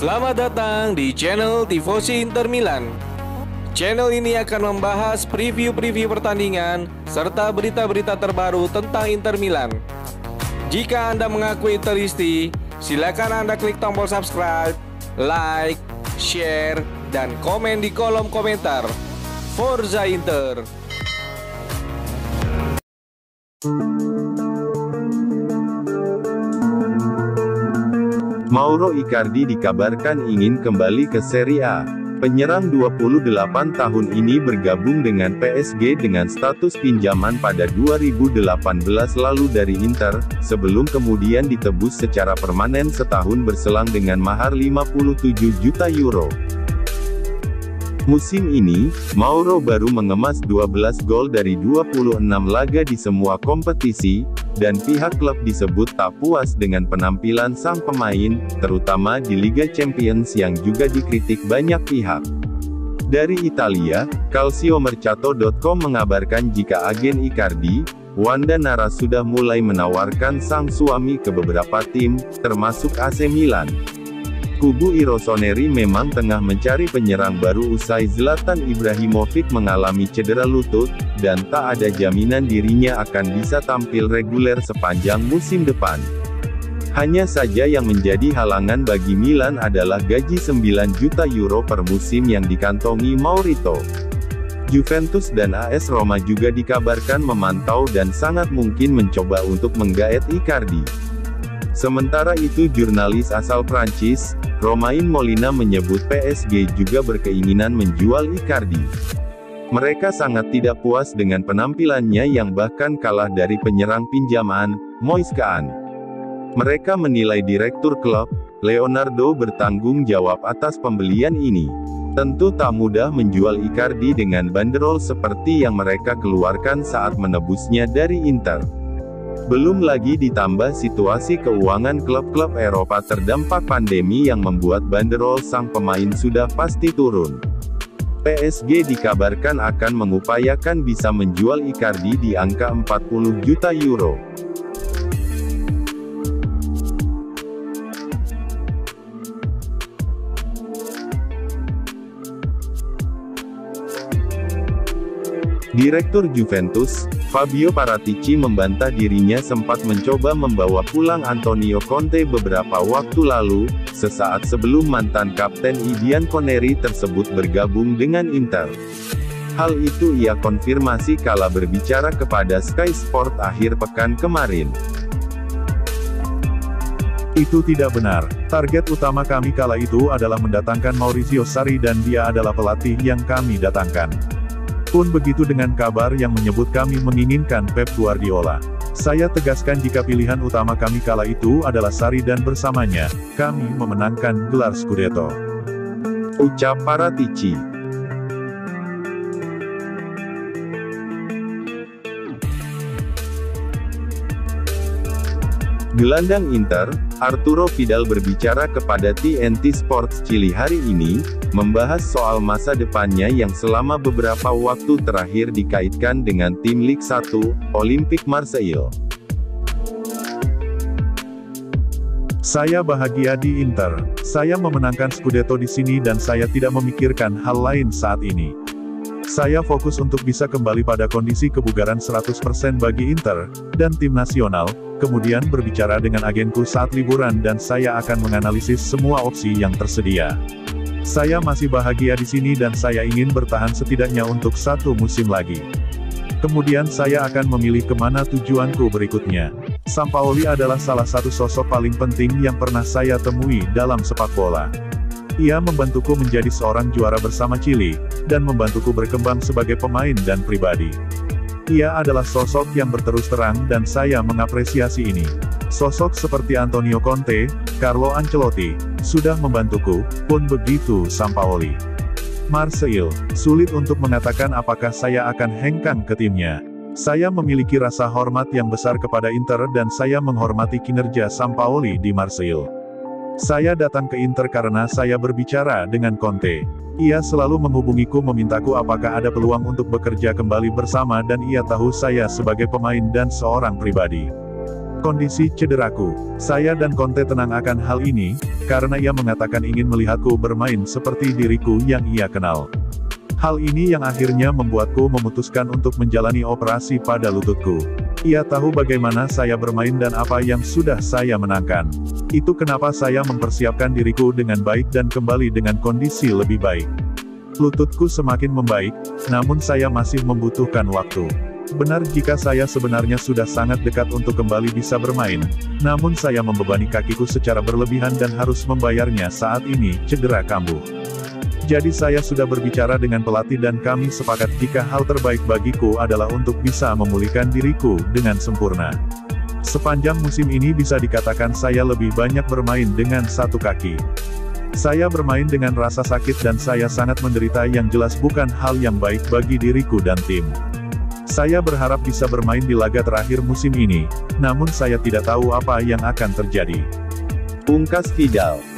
Selamat datang di channel Tifosi Inter Milan. Channel ini akan membahas preview-preview pertandingan serta berita-berita terbaru tentang Inter Milan. Jika Anda mengaku Interisti, silakan Anda klik tombol subscribe, like, share, dan komen di kolom komentar. Forza Inter! Mauro Icardi dikabarkan ingin kembali ke Serie A. Penyerang 28 tahun ini bergabung dengan PSG dengan status pinjaman pada 2018 lalu dari Inter, sebelum kemudian ditebus secara permanen setahun berselang dengan mahar 57 juta euro. Musim ini, Mauro baru mengemas 12 gol dari 26 laga di semua kompetisi, dan pihak klub disebut tak puas dengan penampilan sang pemain, terutama di Liga Champions yang juga dikritik banyak pihak. Dari Italia, Calciomercato.com mengabarkan jika agen Icardi, Wanda Nara sudah mulai menawarkan sang suami ke beberapa tim, termasuk AC Milan. Kubu Rossoneri memang tengah mencari penyerang baru usai Zlatan Ibrahimovic mengalami cedera lutut, dan tak ada jaminan dirinya akan bisa tampil reguler sepanjang musim depan. Hanya saja yang menjadi halangan bagi Milan adalah gaji 9 juta euro per musim yang dikantongi Maurito. Juventus dan AS Roma juga dikabarkan memantau dan sangat mungkin mencoba untuk menggaet Icardi. Sementara itu jurnalis asal Prancis, Romain Molina menyebut PSG juga berkeinginan menjual Icardi. Mereka sangat tidak puas dengan penampilannya yang bahkan kalah dari penyerang pinjaman, Moise Kean. Mereka menilai direktur klub, Leonardo bertanggung jawab atas pembelian ini. Tentu tak mudah menjual Icardi dengan banderol seperti yang mereka keluarkan saat menebusnya dari Inter. Belum lagi ditambah situasi keuangan klub-klub Eropa terdampak pandemi yang membuat banderol sang pemain sudah pasti turun. PSG dikabarkan akan mengupayakan bisa menjual Icardi di angka 40 juta euro. Direktur Juventus, Fabio Paratici membantah dirinya sempat mencoba membawa pulang Antonio Conte beberapa waktu lalu, sesaat sebelum mantan kapten Idian Koneri tersebut bergabung dengan Inter. Hal itu ia konfirmasi kala berbicara kepada Sky Sport akhir pekan kemarin. Itu tidak benar. Target utama kami kala itu adalah mendatangkan Maurizio Sarri dan dia adalah pelatih yang kami datangkan. Pun begitu dengan kabar yang menyebut kami menginginkan Pep Guardiola. Saya tegaskan jika pilihan utama kami kala itu adalah Sarri dan bersamanya, kami memenangkan gelar Scudetto. Ucap Paratici. Gelandang Inter, Arturo Vidal berbicara kepada TNT Sports Chile hari ini, membahas soal masa depannya yang selama beberapa waktu terakhir dikaitkan dengan tim Ligue 1, Olympique Marseille. Saya bahagia di Inter. Saya memenangkan Scudetto di sini dan saya tidak memikirkan hal lain saat ini. Saya fokus untuk bisa kembali pada kondisi kebugaran 100% bagi Inter, dan tim nasional, kemudian berbicara dengan agenku saat liburan dan saya akan menganalisis semua opsi yang tersedia. Saya masih bahagia di sini dan saya ingin bertahan setidaknya untuk 1 musim lagi. Kemudian saya akan memilih kemana tujuanku berikutnya. Sampaoli adalah salah satu sosok paling penting yang pernah saya temui dalam sepak bola. Ia membantuku menjadi seorang juara bersama Chile, dan membantuku berkembang sebagai pemain dan pribadi. Ia adalah sosok yang berterus terang dan saya mengapresiasi ini. Sosok seperti Antonio Conte, Carlo Ancelotti, sudah membantuku, pun begitu Sampaoli. Marseille, sulit untuk mengatakan apakah saya akan hengkang ke timnya. Saya memiliki rasa hormat yang besar kepada Inter dan saya menghormati kinerja Sampaoli di Marseille. Saya datang ke Inter karena saya berbicara dengan Conte. Ia selalu menghubungiku memintaku apakah ada peluang untuk bekerja kembali bersama dan ia tahu saya sebagai pemain dan seorang pribadi. Kondisi cederaku. Saya dan Conte tenang akan hal ini, karena ia mengatakan ingin melihatku bermain seperti diriku yang ia kenal. Hal ini yang akhirnya membuatku memutuskan untuk menjalani operasi pada lututku. Ia tahu bagaimana saya bermain dan apa yang sudah saya menangkan. Itu kenapa saya mempersiapkan diriku dengan baik dan kembali dengan kondisi lebih baik. Lututku semakin membaik, namun saya masih membutuhkan waktu. Benar jika saya sebenarnya sudah sangat dekat untuk kembali bisa bermain, namun saya membebani kakiku secara berlebihan dan harus membayarnya saat ini cedera kambuh. Jadi saya sudah berbicara dengan pelatih dan kami sepakat jika hal terbaik bagiku adalah untuk bisa memulihkan diriku dengan sempurna. Sepanjang musim ini bisa dikatakan saya lebih banyak bermain dengan satu kaki. Saya bermain dengan rasa sakit dan saya sangat menderita yang jelas bukan hal yang baik bagi diriku dan tim. Saya berharap bisa bermain di laga terakhir musim ini, namun saya tidak tahu apa yang akan terjadi. Pungkas Vidal.